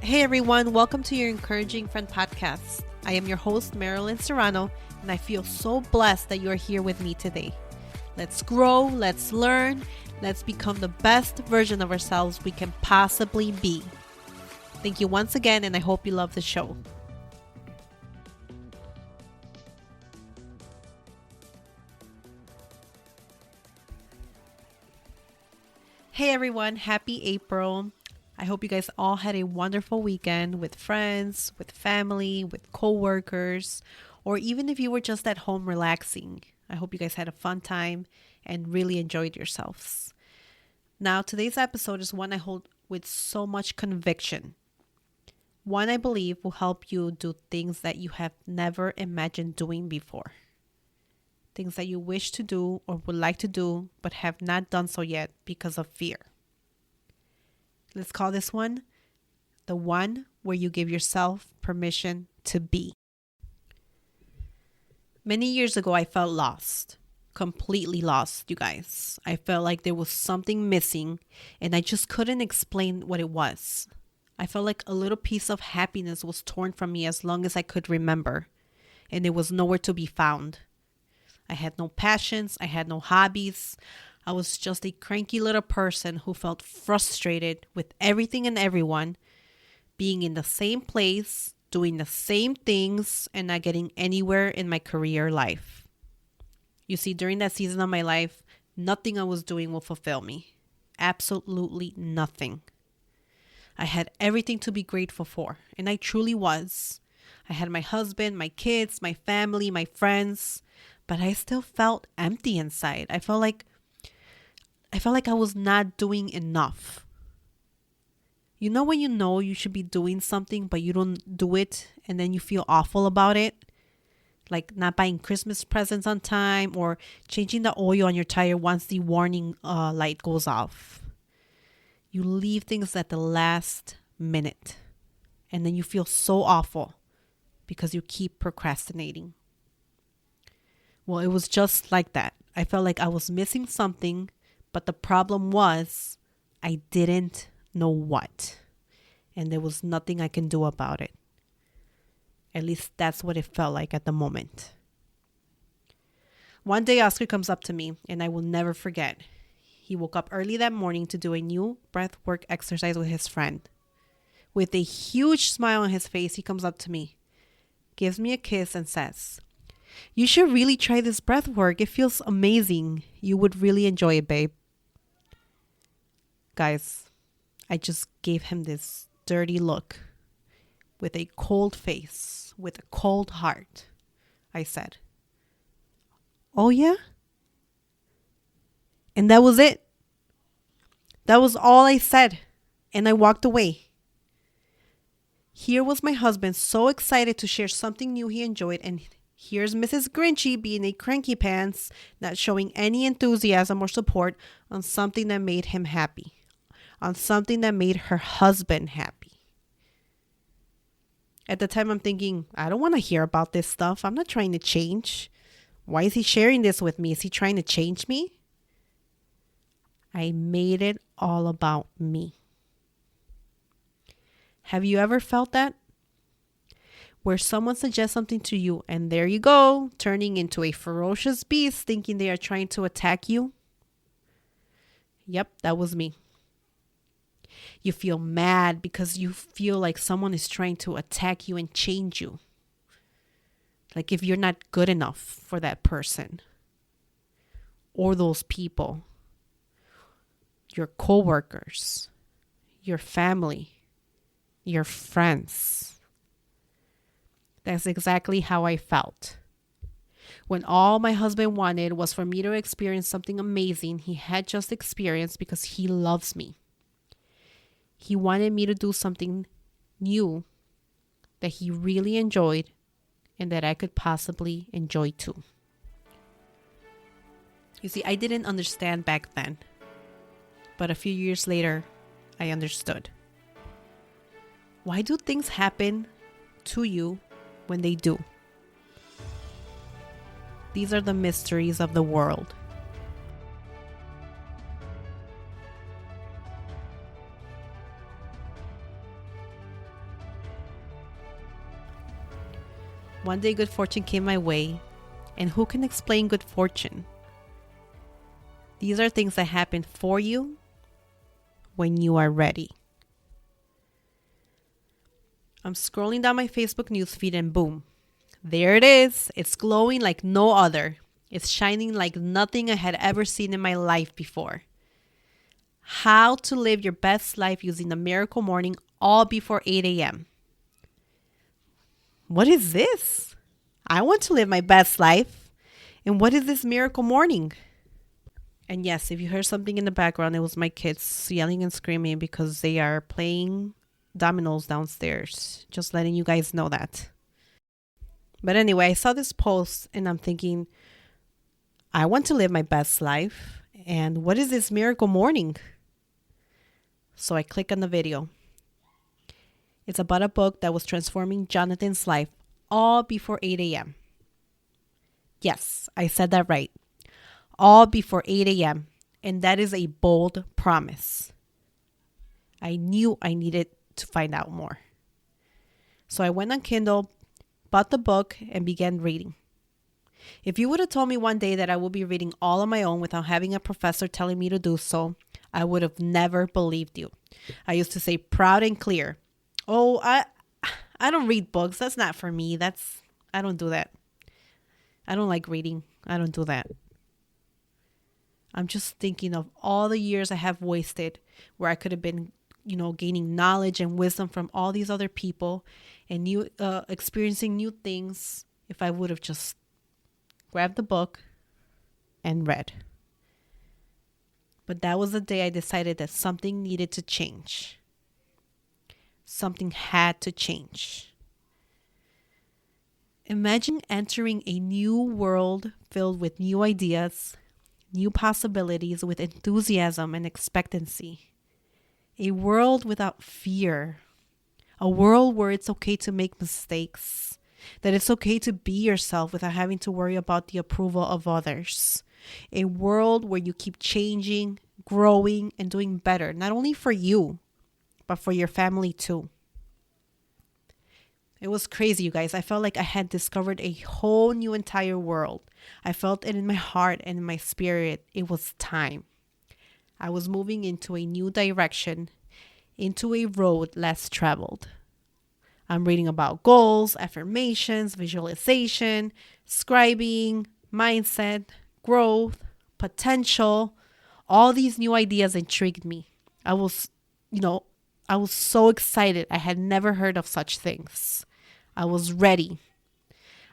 Hey everyone, welcome to your Encouraging Friend podcast. I am your host, Marilyn Serrano, and I feel so blessed that you are here with me today. Let's grow, let's learn, let's become the best version of ourselves we can possibly be. Thank you once again, and I hope you love the show. Hey everyone, happy April. I hope you guys all had a wonderful weekend with friends, with family, with coworkers, or even if you were just at home relaxing. I hope you guys had a fun time and really enjoyed yourselves. Now, today's episode is one I hold with so much conviction. One I believe will help you do things that you have never imagined doing before. Things that you wish to do or would like to do but have not done so yet because of fear. Let's call this one the one where you give yourself permission to be. Many years ago, I felt lost, completely lost, you guys. I felt like there was something missing and I just couldn't explain what it was. I felt like a little piece of happiness was torn from me as long as I could remember, and it was nowhere to be found. I had no passions, I had no hobbies. I was just a cranky little person who felt frustrated with everything and everyone, being in the same place, doing the same things, and not getting anywhere in my career life. You see, during that season of my life, nothing I was doing will fulfill me. Absolutely nothing. I had everything to be grateful for, and I truly was. I had my husband, my kids, my family, my friends, but I still felt empty inside. I felt like I was not doing enough. You know you should be doing something, but you don't do it, and then you feel awful about it? Like not buying Christmas presents on time or changing the oil on your tire once the warning light goes off. You leave things at the last minute, and then you feel so awful because you keep procrastinating. Well, it was just like that. I felt like I was missing something, but the problem was I didn't know what, and there was nothing I can do about it. At least that's what it felt like at the moment. One day, Oscar comes up to me, and I will never forget. He woke up early that morning to do a new breath work exercise with his friend. With a huge smile on his face, he comes up to me, gives me a kiss, and says, "You should really try this breath work. It feels amazing. You would really enjoy it, babe." Guys, I just gave him this dirty look. With a cold face, with a cold heart, I said, "Oh yeah?" And that was it. That was all I said. And I walked away. Here was my husband so excited to share something new he enjoyed, and here's Mrs. Grinchy being a cranky pants, not showing any enthusiasm or support on something that made him happy, on something that made her husband happy. At the time, I'm thinking, I don't want to hear about this stuff. I'm not trying to change. Why is he sharing this with me? Is he trying to change me? I made it all about me. Have you ever felt that? Where someone suggests something to you and there you go, turning into a ferocious beast thinking they are trying to attack you? Yep, that was me. You feel mad because you feel like someone is trying to attack you and change you. Like if you're not good enough for that person or those people, your coworkers, your family, your friends. That's exactly how I felt. When all my husband wanted was for me to experience something amazing he had just experienced because he loves me. He wanted me to do something new that he really enjoyed and that I could possibly enjoy too. You see, I didn't understand back then, but a few years later, I understood. Why do things happen to you when they do? These are the mysteries of the world. One day good fortune came my way, and who can explain good fortune? These are things that happen for you when you are ready. I'm scrolling down my Facebook newsfeed and boom, there it is. It's glowing like no other. It's shining like nothing I had ever seen in my life before. How to live your best life using the miracle morning all before 8 a.m. What is this? I want to live my best life. And what is this miracle morning? And yes, if you heard something in the background, it was my kids yelling and screaming because they are playing dominoes downstairs. Just letting you guys know that. But anyway, I saw this post and I'm thinking, I want to live my best life. And what is this miracle morning? So I click on the video. It's about a book that was transforming Jonathan's life all before 8 a.m. Yes, I said that right. All before 8 a.m. And that is a bold promise. I knew I needed to find out more. So I went on Kindle, bought the book, and began reading. If you would have told me one day that I would be reading all on my own without having a professor telling me to do so, I would have never believed you. I used to say proud and clear, oh, I don't read books. That's not for me. I don't do that. I don't like reading. I don't do that. I'm just thinking of all the years I have wasted where I could have been, gaining knowledge and wisdom from all these other people and experiencing new things if I would have just grabbed the book and read. But that was the day I decided that something needed to change. Something had to change. Imagine entering a new world filled with new ideas, new possibilities with enthusiasm and expectancy. A world without fear. A world where it's okay to make mistakes. That it's okay to be yourself without having to worry about the approval of others. A world where you keep changing, growing, and doing better. Not only for you, but for your family too. It was crazy, you guys. I felt like I had discovered a whole new entire world. I felt it in my heart and in my spirit. It was time. I was moving into a new direction, into a road less traveled. I'm reading about goals, affirmations, visualization, scribing, mindset, growth, potential. All these new ideas intrigued me. I was so excited. I had never heard of such things. I was ready.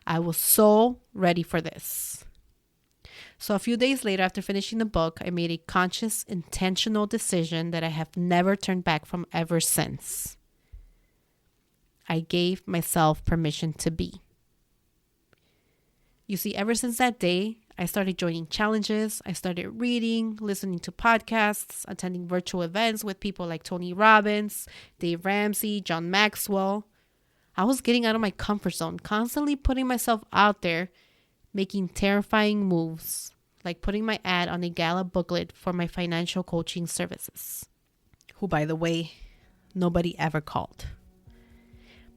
I was so ready for this. So a few days later, after finishing the book, I made a conscious, intentional decision that I have never turned back from ever since. I gave myself permission to be. You see, ever since that day, I started joining challenges. I started reading, listening to podcasts, attending virtual events with people like Tony Robbins, Dave Ramsey, John Maxwell. I was getting out of my comfort zone, constantly putting myself out there, making terrifying moves, like putting my ad on a gala booklet for my financial coaching services, who, by the way, nobody ever called.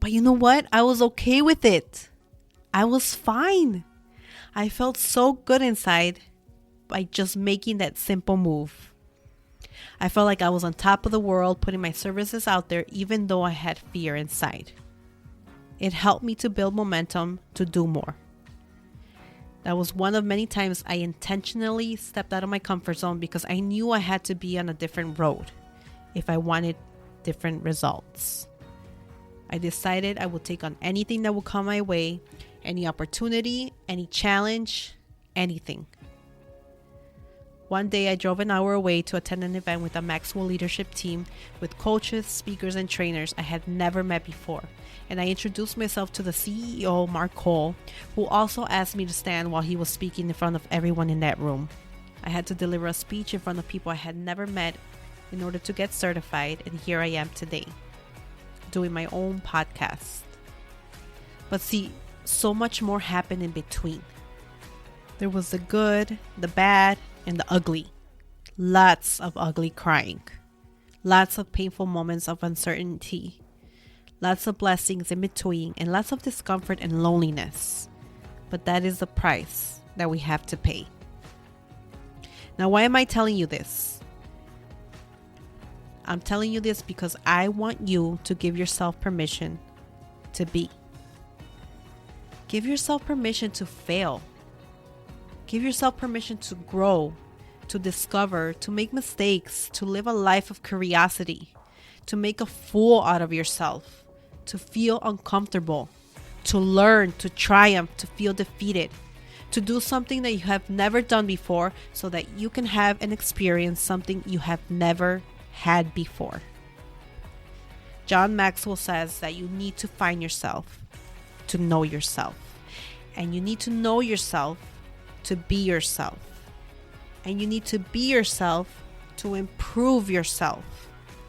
But you know what? I was okay with it. I was fine. I felt so good inside by just making that simple move. I felt like I was on top of the world, putting my services out there, even though I had fear inside. It helped me to build momentum to do more. That was one of many times I intentionally stepped out of my comfort zone because I knew I had to be on a different road if I wanted different results. I decided I would take on anything that would come my way, any opportunity, any challenge, anything. One day I drove an hour away to attend an event with a Maxwell leadership team with coaches, speakers, and trainers I had never met before. And I introduced myself to the CEO, Mark Cole, who also asked me to stand while he was speaking in front of everyone in that room. I had to deliver a speech in front of people I had never met in order to get certified, and here I am today, doing my own podcast. But see, so much more happened in between. There was the good, the bad, and the ugly. Lots of ugly crying. Lots of painful moments of uncertainty. lots of blessings in between, and lots of discomfort and loneliness. But that is the price that we have to pay. Now, why am I telling you this? I'm telling you this because I want you to give yourself permission to be. Give yourself permission to fail. Give yourself permission to grow, to discover, to make mistakes, to live a life of curiosity, to make a fool out of yourself, to feel uncomfortable, to learn, to triumph, to feel defeated, to do something that you have never done before so that you can have and experience something you have never had before. John Maxwell says that you need to find yourself to know yourself. And you need to know yourself to be yourself. And you need to be yourself to improve yourself.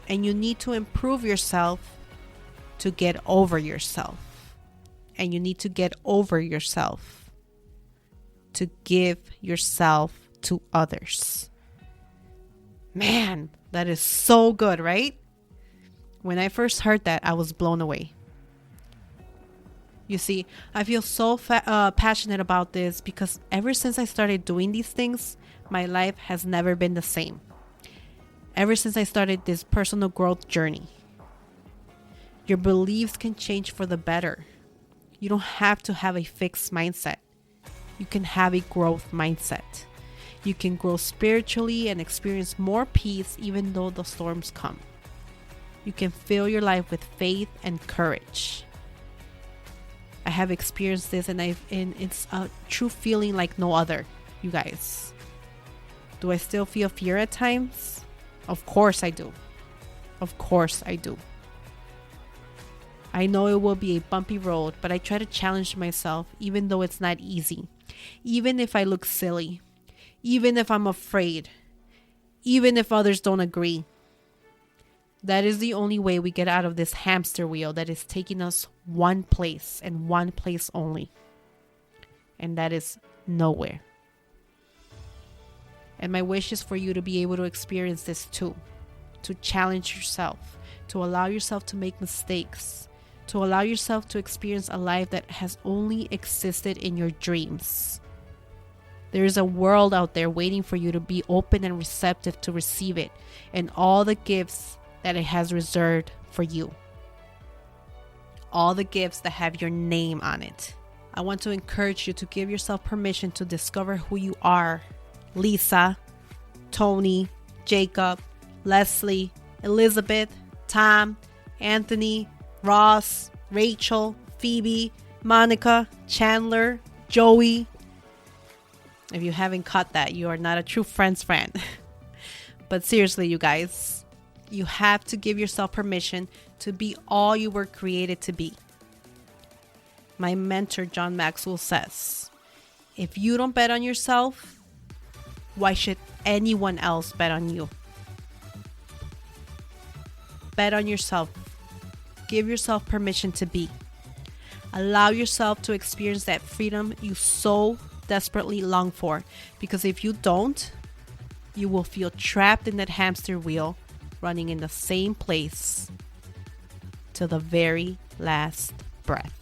And you need to improve yourself to get over yourself. And you need to get over yourself to give yourself to others. Man, that is so good, right? When I first heard that, I was blown away. You see, I feel so passionate about this because ever since I started doing these things, my life has never been the same. Ever since I started this personal growth journey, your beliefs can change for the better. You don't have to have a fixed mindset. You can have a growth mindset. You can grow spiritually and experience more peace even though the storms come. You can fill your life with faith and courage. I have experienced this and it's a true feeling like no other, you guys. Do I still feel fear at times? Of course I do. Of course I do. I know it will be a bumpy road, but I try to challenge myself even though it's not easy. Even if I look silly. Even if I'm afraid. Even if others don't agree. That is the only way we get out of this hamster wheel that is taking us one place and one place only. And that is nowhere. And my wish is for you to be able to experience this too. To challenge yourself. To allow yourself to make mistakes. To allow yourself to experience a life that has only existed in your dreams. There is a world out there waiting for you to be open and receptive to receive it and all the gifts that it has reserved for you. All the gifts that have your name on it. I want to encourage you to give yourself permission to discover who you are. Lisa, Tony, Jacob, Leslie, Elizabeth, Tom, Anthony, Ross, Rachel, Phoebe, Monica, Chandler, Joey. If you haven't caught that, you are not a true friend's friend. But seriously, you guys, you have to give yourself permission to be all you were created to be. My mentor, John Maxwell, says, if you don't bet on yourself, why should anyone else bet on you? Bet on yourself. Give yourself permission to be. Allow yourself to experience that freedom you so desperately long for. Because if you don't, you will feel trapped in that hamster wheel, running in the same place till the very last breath.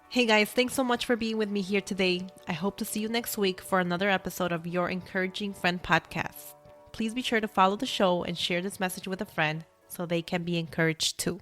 Hey guys, thanks so much for being with me here today. I hope to see you next week for another episode of Your Encouraging Friend podcast. Please be sure to follow the show and share this message with a friend so they can be encouraged too.